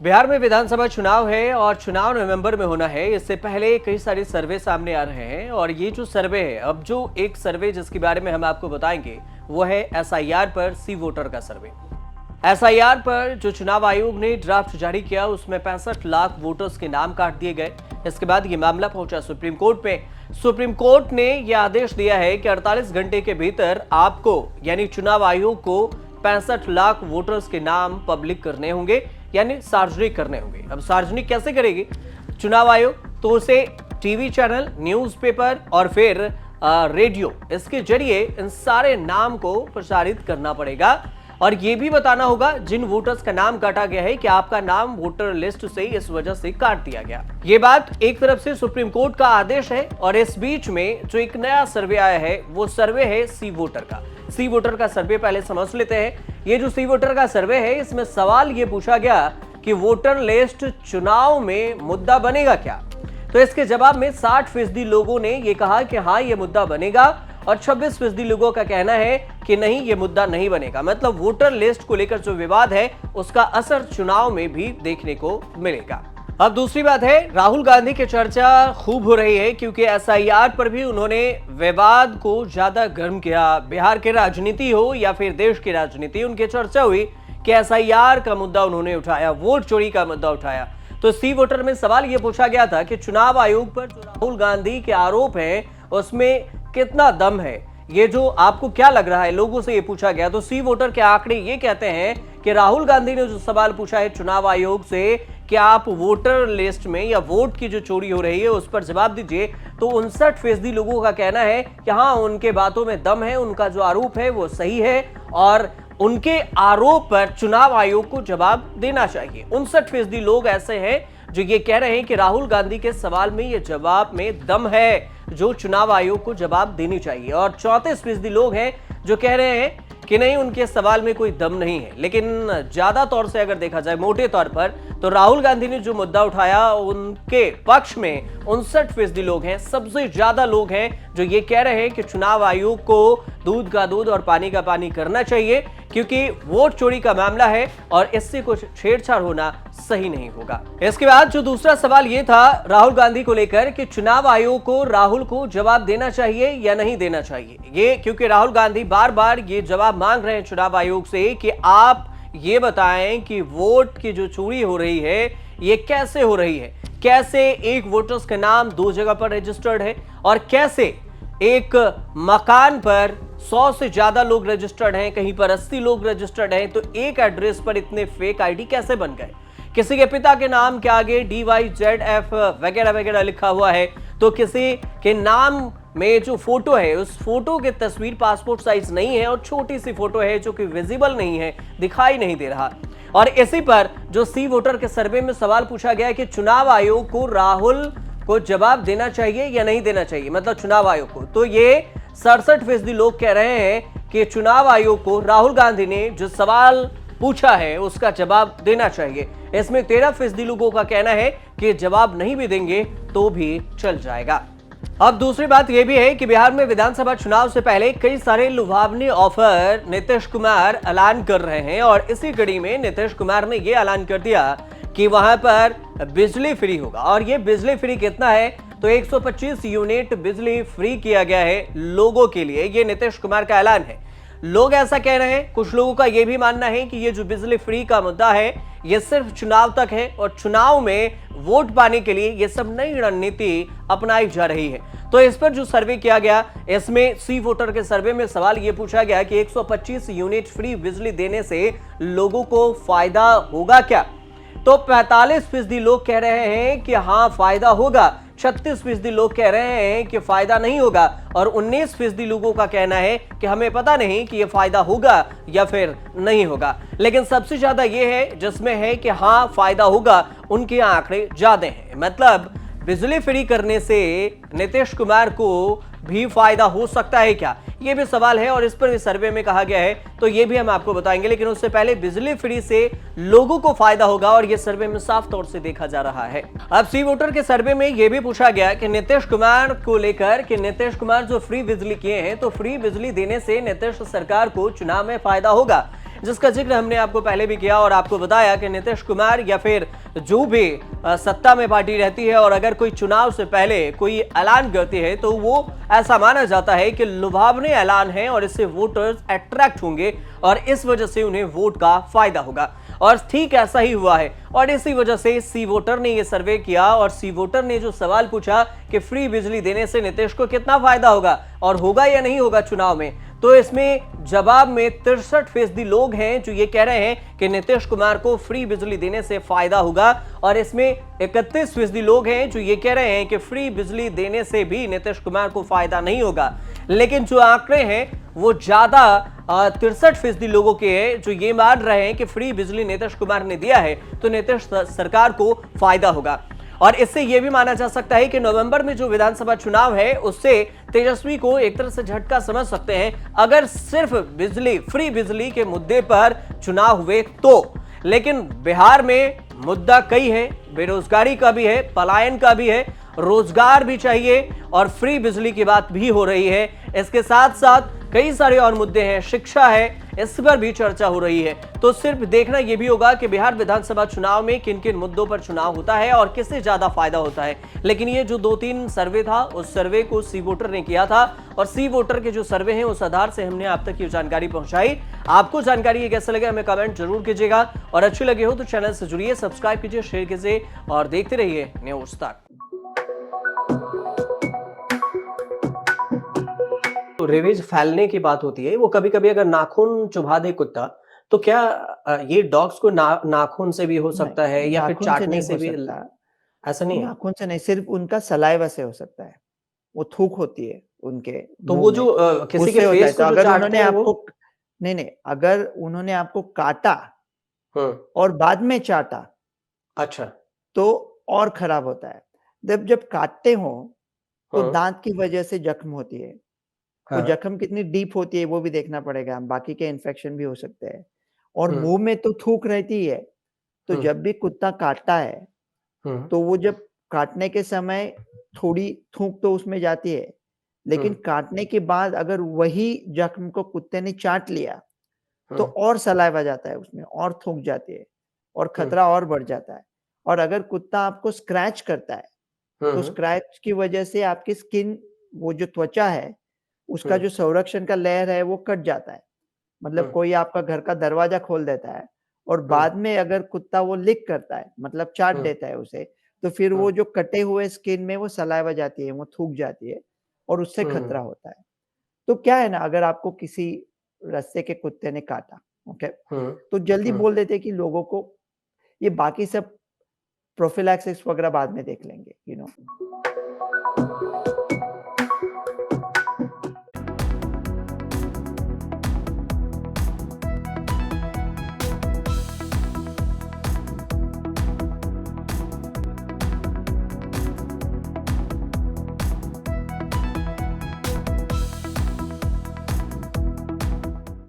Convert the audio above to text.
बिहार में विधानसभा चुनाव है और चुनाव नवंबर में होना है। इससे पहले कई सारे सर्वे सामने आ रहे हैं और ये जो सर्वे है, अब जो एक सर्वे जिसके बारे में हम आपको बताएंगे वो है एसआईआर पर सी वोटर का सर्वे। एसआईआर पर जो चुनाव आयोग ने ड्राफ्ट जारी किया उसमें 65 लाख वोटर्स के नाम काट दिए गए। इसके बाद ये मामला पहुंचा सुप्रीम कोर्ट में। सुप्रीम कोर्ट ने यह आदेश दिया है कि 48 घंटे के भीतर आपको यानी चुनाव आयोग को 65 लाख वोटर्स के नाम पब्लिक करने होंगे, यानी सार्वजनिक करने होंगे। अब सार्वजनिक कैसे करेगी चुनाव आयोग? तो उसे टीवी चैनल, न्यूज़पेपर और फिर रेडियो, इसके जरिए इन सारे नाम को प्रसारित करना पड़ेगा और यह भी बताना होगा जिन वोटर्स का नाम काटा गया है कि आपका नाम वोटर लिस्ट से इस वजह से काट दिया गया। ये बात एक तरफ से सुप्रीम कोर्ट का आदेश है और इस बीच में जो एक नया सर्वे आया है वो सर्वे है सी वोटर का। सी वोटर का सर्वे पहले समझ लेते हैं। ये जो सी वोटर का सर्वे है इसमें सवाल ये पूछा गया कि वोटर लिस्ट चुनाव में मुद्दा बनेगा क्या? तो इसके जवाब में 60% लोगों ने ये कहा कि हाँ ये मुद्दा बनेगा और 26% लोगों का कहना है कि नहीं ये मुद्दा नहीं बनेगा। मतलब वोटर लिस्ट को लेकर जो विवाद है उसका असर चुनाव में भी देखने को मिलेगा। अब दूसरी बात है, राहुल गांधी की चर्चा खूब हो रही है क्योंकि एसआईआर पर भी उन्होंने विवाद को ज्यादा गर्म किया। बिहार की राजनीति हो या फिर देश की राजनीति, उनकी चर्चा हुई कि एसआईआर का मुद्दा उन्होंने उठाया, वोट चोरी का मुद्दा उठाया। तो सी वोटर में सवाल यह पूछा गया था कि चुनाव आयोग पर जो राहुल गांधी के आरोप हैं उसमें कितना दम है? ये जो आपको क्या लग रहा है, लोगों से ये पूछा गया। तो सी वोटर के आंकड़े ये कहते हैं कि राहुल गांधी ने जो सवाल पूछा है चुनाव आयोग से कि आप वोटर लिस्ट में या वोट की जो चोरी हो रही है उस पर जवाब दीजिए, तो 59% लोगों का कहना है कि हाँ उनके बातों में दम है, उनका जो आरोप है वो सही है और उनके आरोप पर चुनाव आयोग को जवाब देना चाहिए। 59% लोग ऐसे हैं जो ये कह रहे हैं कि राहुल गांधी के सवाल में ये जवाब में दम है जो चुनाव आयोग को जवाब देनी चाहिए और 34% लोग हैं जो कह रहे हैं कि नहीं उनके सवाल में कोई दम नहीं है। लेकिन ज्यादा तौर से अगर देखा जाए मोटे तौर पर तो राहुल गांधी ने जो मुद्दा उठाया उनके पक्ष में 59% लोग हैं। सबसे ज्यादा लोग हैं जो ये कह रहे हैं कि चुनाव आयोग को दूध का दूध और पानी का पानी करना चाहिए क्योंकि वोट चोरी का मामला है और इससे कुछ छेड़छाड़ होना सही नहीं होगा। इसके बाद जो दूसरा सवाल ये था राहुल गांधी को लेकर कि चुनाव आयोग को राहुल को जवाब देना चाहिए या नहीं देना चाहिए। ये क्योंकि राहुल गांधी बार बार ये जवाब मांग रहे हैं चुनाव आयोग से कि आप ये बताएं कि वोट की जो चोरी हो रही है ये कैसे हो रही है, कैसे एक वोटर्स का नाम 2 जगह पर रजिस्टर्ड है और कैसे एक मकान पर 100 से ज्यादा लोग रजिस्टर्ड हैं, कहीं पर 80 लोग रजिस्टर्ड हैं, तो एक एड्रेस पर इतने फेक आईडी कैसे बन गए? किसी के पिता के नाम के आगे DYZF वगैरह वगैरह लिखा हुआ है, तो किसी के नाम में जो फोटो है उस फोटो की तस्वीर पासपोर्ट साइज नहीं है और छोटी सी फोटो है जो कि विजिबल नहीं है, दिखाई नहीं दे रहा। और इसी पर जो सी वोटर के सर्वे में सवाल पूछा गया कि चुनाव आयोग को राहुल को जवाब देना चाहिए या नहीं देना चाहिए, मतलब चुनाव आयोग को, तो ये 67% लोग कह रहे हैं कि चुनाव आयोग को राहुल गांधी ने जो सवाल पूछा है उसका जवाब देना चाहिए। इसमें 13% लोगों का कहना है कि जवाब नहीं भी देंगे तो भी चल जाएगा। अब दूसरी बात यह भी है कि बिहार में विधानसभा चुनाव से पहले कई सारे लुभावनी ऑफर नीतीश कुमार ऐलान कर रहे हैं और इसी कड़ी में नीतीश कुमार ने यह ऐलान कर दिया कि वहां पर बिजली फ्री होगा। और ये बिजली फ्री कितना है? तो 125 यूनिट बिजली फ्री किया गया है लोगों के लिए, ये नीतीश कुमार का ऐलान है। लोग ऐसा कह रहे हैं, कुछ लोगों का यह भी मानना है कि ये जो बिजली फ्री का मुद्दा है ये सिर्फ चुनाव तक है और चुनाव में वोट पाने के लिए ये सब नई रणनीति अपनाई जा रही है। तो इस पर जो सर्वे किया गया इसमें सी वोटर के सर्वे में सवाल ये पूछा गया कि 125 यूनिट फ्री बिजली देने से लोगों को फायदा होगा क्या? तो 45% लोग कह रहे हैं कि हाँ फायदा होगा, 36% लोग कह रहे हैं कि फायदा नहीं होगा और 19% लोगों का कहना है कि हमें पता नहीं कि यह फायदा होगा या फिर नहीं होगा। लेकिन सबसे ज्यादा यह है जिसमें है कि हाँ फायदा होगा, उनके आंकड़े ज्यादा हैं। मतलब बिजली फ्री करने से नीतीश कुमार को भी फायदा हो सकता है क्या, ये भी सवाल है और इस पर भी सर्वे में कहा गया है, तो ये भी हम आपको बताएंगे। लेकिन उससे पहले बिजली फ्री से लोगों को फायदा होगा और ये सर्वे में साफ तौर से देखा जा रहा है। अब सी वोटर के सर्वे में यह भी पूछा गया कि नीतीश कुमार को लेकर कि नीतीश कुमार जो फ्री बिजली किए हैं तो फ्री बिजली देने से नीतीश सरकार को चुनाव में फायदा होगा। जिसका जिक्र हमने आपको पहले भी किया और आपको बताया कि नीतीश कुमार या फिर जो भी सत्ता में पार्टी रहती है और अगर कोई चुनाव से पहले कोई ऐलान करती है तो वो ऐसा माना जाता है कि लुभावने ऐलान है और इससे वोटर्स अट्रैक्ट होंगे और इस वजह से उन्हें वोट का फायदा होगा। और ठीक ऐसा ही हुआ है और इसी वजह से सी वोटर ने यह सर्वे किया और सी वोटर ने जो सवाल पूछा कि फ्री बिजली देने से नीतीश को कितना फायदा होगा और होगा या नहीं होगा चुनाव में, तो इसमें जवाब में 63% लोग हैं जो ये कह रहे हैं कि नीतीश कुमार को फ्री बिजली देने से फायदा होगा और इसमें 31% लोग हैं जो ये कह रहे हैं कि फ्री बिजली देने से भी नीतीश कुमार को फायदा नहीं होगा। लेकिन जो आंकड़े हैं वो ज्यादा 63% लोगों के हैं जो ये मान रहे हैं कि फ्री बिजली नीतीश कुमार ने दिया है तो नीतीश सरकार को फायदा होगा। और इससे यह भी माना जा सकता है कि नवंबर में जो विधानसभा चुनाव है उससे तेजस्वी को एक तरह से झटका समझ सकते हैं अगर सिर्फ फ्री बिजली के मुद्दे पर चुनाव हुए तो। लेकिन बिहार में मुद्दा कई है, बेरोजगारी का भी है, पलायन का भी है, रोजगार भी चाहिए और फ्री बिजली की बात भी हो रही है। इसके साथ साथ कई सारे और मुद्दे हैं, शिक्षा है, इस पर भी चर्चा हो रही है। तो सिर्फ देखना यह भी होगा कि बिहार विधानसभा चुनाव में किन किन मुद्दों पर चुनाव होता है और किससे ज्यादा फायदा होता है। लेकिन ये जो 2-3 सर्वे था उस सर्वे को सी वोटर ने किया था और सी वोटर के जो सर्वे हैं उस आधार से हमने आप तक ये जानकारी पहुंचाई। आपको जानकारी ये कैसे लगे हमें कमेंट जरूर कीजिएगा और अच्छी लगे हो तो चैनल से जुड़िए, सब्सक्राइब कीजिए, शेयर कीजिए और देखते रहिए न्यूज तक। तो रेवेज फैलने की बात होती है, वो कभी कभी अगर नाखून चुभा दे कुत्ता तो क्या ये डॉग्स को नाखून से भी हो सकता है नहीं, या फिर नाखून से चाटने नहीं से हो भी? सकता। ऐसा नहीं है? नाखून से नहीं, सिर्फ उनका सलाइवा से हो सकता है। वो थूक होती है उनके तो मुंह वो में, जो किसी के उससे होता है। फेस तो को जो अगर चाटते उन्होंने हैं वो? आपको नहीं, अगर उन्होंने आपको काटा हम्म। और बाद में चाटा अच्छा। तो और खराब होता है। जब काटते हो तो हम्म। दांत की वजह से जख्म होती है। वो हाँ। जख्म कितनी डीप होती है वो भी देखना पड़ेगा, बाकी के इन्फेक्शन भी हो सकते हैं। और हम्म। मुंह में तो थूक रहती है, तो हम्म। जब भी कुत्ता काटता है हम्म। तो वो जब काटने के समय थोड़ी थूक तो उसमें जाती है, लेकिन हम्म। काटने के बाद अगर वही जख्म को कुत्ते ने चाट लिया तो हम्म। और सलाइवा जाता है उसमें और थूक जाती है और हम्म। खतरा और बढ़ जाता है। और अगर कुत्ता आपको स्क्रैच करता है तो हम्म। स्क्रैच की वजह से आपकी स्किन, वो जो त्वचा है, उसका हम्म। जो संरक्षण का लेयर है वो कट जाता है। मतलब हम्म। कोई आपका घर का दरवाजा खोल देता है और हम्म। बाद में अगर कुत्ता वो लिक करता है, मतलब चाट हम्म। देता है उसे, तो फिर वो जो कटे हुए स्किन में वो सलाइवा जाती है, वो थूक जाती है और उससे हम्म। खतरा होता है। तो क्या है ना, अगर आपको किसी रास्ते के कुत्ते ने काटा, ओके, हम्म। तो जल्दी हम्म। बोल देते हैं कि लोगों को ये बाकी सब प्रोफिलैक्सिस वगैरह बाद में देख लेंगे,